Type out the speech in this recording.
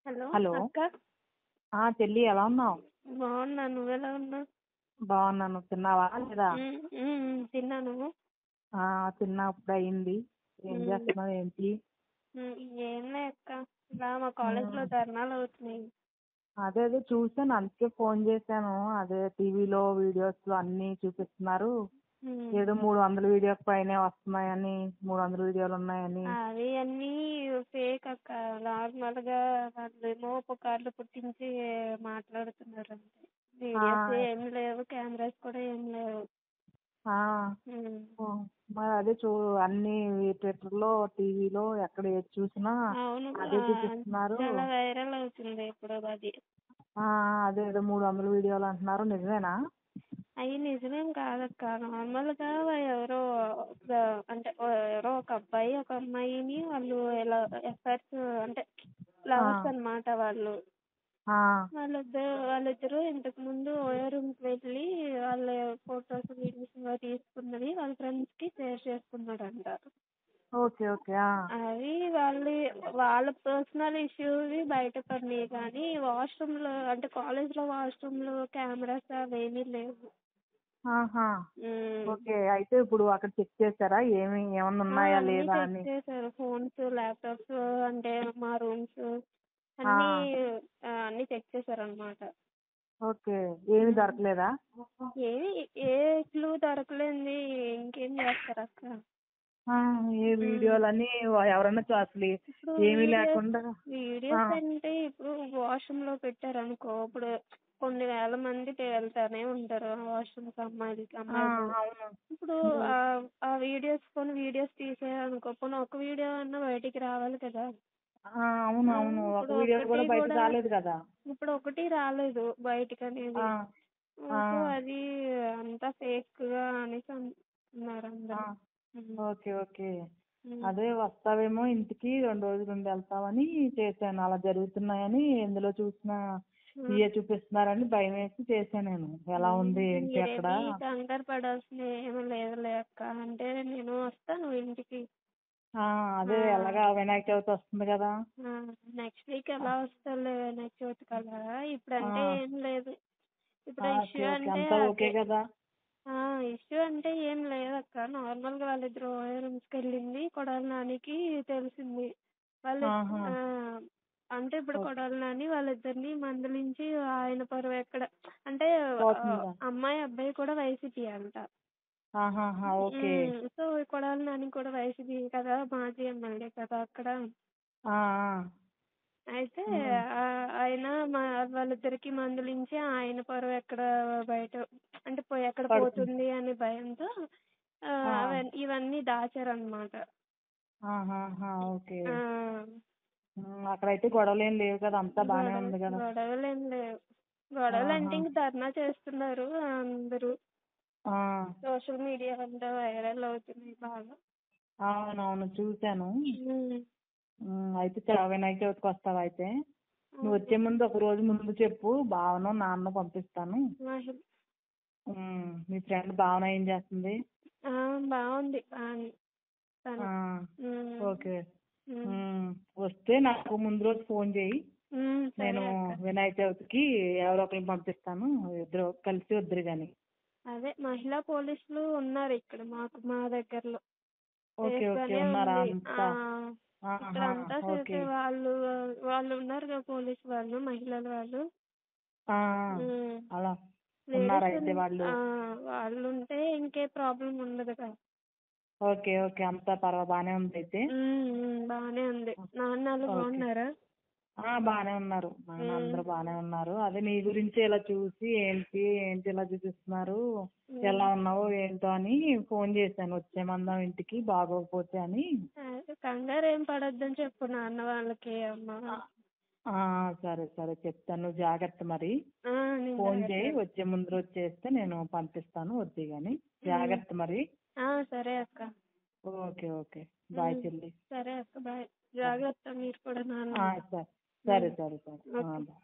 Hello hello. అక్క. చెల్లి ఎలా ఉన్నావు? బాగున్నా, నువ్వెలా ఉన్నావు? బాగున్నాను. తిన్నావా లేదా? తిన్నాను. తిన్నా, ఇప్పుడు అయింది. ఏం చేస్తున్నావు ఏంటి? ఏం లే అక్క, ఇలా మా కాలేజ్లో ఉమ్, ధర్నాలు అవుతున్నాయి. అదే అదే చూసాను, అందుకే ఫోన్ చేశాను. అదే టీవీలో వీడియోస్ లో అన్ని చూపిస్తున్నారు. ఏదో 300 వీడియోస్ పైనే వస్తున్నాయని, 300 వీడియోలు ఉన్నాయని. అవి అన్నీ ఫేక్ అక్క. నార్మల్ గా వాళ్ళేమో పుకార్లు పుట్టించి మాట్లాడుతున్నారు అంతే. వీడియోస్ ఆ, ఏం లేవు, కెమెరాస్ కూడా ఏం లేవు. ఆ, ఓ, మరి అదే అన్ని ట్విట్టర్ లో, టీవీలో ఎక్కడ ఏది చూసినా అవును, అదే చూపిస్తున్నారు. చాలా వైరల్ అవుతుంది ఇప్పుడు అది. అదే ఏదో 300 వీడియోలు అంటున్నారు, నిజమేనా? అవి నిజమేం కాదక్క. నార్మల్ గా ఎవరో అంటే ఎవరో ఒక అబ్బాయి ఒక అమ్మాయిని వాళ్ళు ఎలా ఎఫర్ట్స్ అంటే లవర్స్ అన్నమాట వాళ్ళు. వాళ్ళిద్దరు ఇంతకు ముందు ఓయో రూమ్ కి వెళ్ళి వాళ్ళ ఫొటోస్ వీడియోస్ తీసుకున్నది వాళ్ళ ఫ్రెండ్స్ కి షేర్ చేసుకున్నాడంట. Okay okay. అవి వాళ్ళ పర్సనల్ ఇష్యూస్ బయటపడినాయి, కానీ వాష్రూమ్ లో అంటే కాలేజ్ లో వాష్రూమ్ లో కెమెరాస్ అవేమీ లేవు. ఓకే. అయితే ఇప్పుడు అక్కడ చెక్ చేశారా ఏమన్నా ఉన్నాయా అన్ని లేదా చెక్ అని? చేశారు, ఫోన్స్, ల్యాప్టాప్స్, అంటే మా రూమ్స్ అన్ని అన్ని చెక్ చేశారు అనమాట. ఓకే. ఏమి దొరకలేదా? ఏమి ఏ క్లూ దొరకలేంది ఇంకేం చేస్తారు అక్క. ఏ వీడియోలని ఎవరన్నా అసలు ఇప్పుడు ఏమీ లేకుండా. వీడియోస్ అంటే ఇప్పుడు వాష్రూమ్ లో పెట్టారు అనుకో, ఇప్పుడు కొన్ని వేల మంది వెళ్తానే ఉంటారు వాష్రూమ్ అమ్మాయిలు. అవును. ఇప్పుడు ఆ వీడియోస్ తీసేయాలనుకో, పోనీ ఒక వీడియో అన్నా బయటికి రావాలి కదా. అవును అవును, ఒక ఇప్పుడు వీడియో ఒకటి కూడా బయటకు కూడా రాలేదు కదా. ఇప్పుడు ఒకటి రాలేదు బయటికి అనేది. సో అది అంతా ఫేక్ గా అనేసి అంటున్నారు అందరు. Okay okay. అదే వస్తావేమో ఇంటికి 2 రోజులు ఉండి వెళ్తావని చేశాను. అలా జరుగుతున్నాయని ఎందులో చూసినా ఇవే చూపిస్తున్నారని భయం వేసి చేశాను నేను. ఎలా ఉంది ఏంటి అక్కడ? మీరేమి కంగారు పడాల్సిన ఏమీ లేదులే అక్క. అంటే నేను వస్తాను ఇంటికి. అదే ఎలాగా వినాయక చవితి వస్తుంది కదా. నెక్స్ట్ వీక్ ఎలా వస్తాలే వినాయక చవితి కల్లా. ఇప్పుడంటే ఏం లేదు. ఇప్పుడు ఓకే ఇష్యూ ఓకే, అంటే అంతా ఓకే అదే. కదా. ఇష్యూ అంటే ఏం లేదక్క. నార్మల్ గా వాళ్ళిద్దరు రూమ్స్ కి వెళ్ళింది కొడాలి నానికి తెలిసింది. వాళ్ళు ఆ, అంటే ఇప్పుడు కొడాలి నాని వాళ్ళిద్దరిని మందలించి ఆయన పరువు ఎక్కడ అంటే పోతుందా? అమ్మాయి అబ్బాయి కూడా వైసీపీ అంట. ఓకే. సో కొడాలి నాని కూడా వైసీపీ కదా, మాజీ ఎమ్మెల్యే కదా అక్కడ. అయితే ఆయన వాళ్ళిద్దరికి మందలించి ఆయన పరువు ఎక్కడ బయట అంటే ఎక్కడ పడుతుంది. పోతుంది అనే భయంతో ఇవన్నీ దాచారనమాట. ఓకే. అక్కడైతే గొడవలు ఏం లేవు కదా, అంతా బానే ఉంది కదా. గొడవలు ఏం లేవు. గొడవలు అంటే ఇంక ధర్నా చేస్తున్నారు అందరూ. సోషల్ మీడియా అంతా వైరల్ అవుతుంది బాగా. అవునవును చూశాను. అయితే వినాయక చవితికి వస్తావా అయితే? నువ్వు వచ్చే ముందు ఒక రోజు ముందు చెప్పు, భావన నాన్న పంపిస్తాను. మీ ఫ్రెండ్ భావన ఏం చేస్తుంది? బాగుంది. ఓకే. వస్తే నాకు ముందు రోజు ఫోన్ చేయి. నేను వినాయక చవితికి ఎవరో ఒకరిని పంపిస్తాను, ఇద్దరు కలిసి వద్దురు గాని. అదే మహిళా పోలీసులు ఉన్నారు ఇక్కడ మా దగ్గరలో. ఓకే ఓకే, ఉన్నారా అంతా? ఇక్కడ అంతా చేసే వాళ్ళు ఉన్నారు కదా, పోలీసు వాళ్ళు, మహిళల వాళ్ళు. అలా ఉన్నారా అయితే వాళ్ళు? వాళ్ళు ఉంటే ఇంకే ప్రాబ్లం ఉండదు కదా. ఓకే ఓకే, అంతా బానే ఉంది అయితే. బానే ఉంది. నాన్నలు బాగున్నారా? బానే ఉన్నారు, అందరూ బానే ఉన్నారు. అదే నీ గురించి ఇలా చూసి ఏంటి ఇలా చూపిస్తున్నారు, ఎలా ఉన్నావు ఏంటో అని ఫోన్ చేశాను. వచ్చేమందాం ఇంటికి బాగోకపోతే అని. కంగారు ఏం పడొద్దని చెప్పు నాన్న వాళ్ళకి, అమ్మ. సరే సరే చెప్తాను, నువ్వు జాగ్రత్త మరి. ఫోన్ చేయి, వచ్చే ముందు రోజు చేస్తే నేను పంపిస్తాను, వద్దు గాని. జాగ్రత్త మరి. సరే అక్క. ఓకే ఓకే, బాయ్ చెల్లి. సరే అక్క, బాయ్. జాగ్రత్త మీరు కూడా నాన్న. సరే సరే సరే సరే.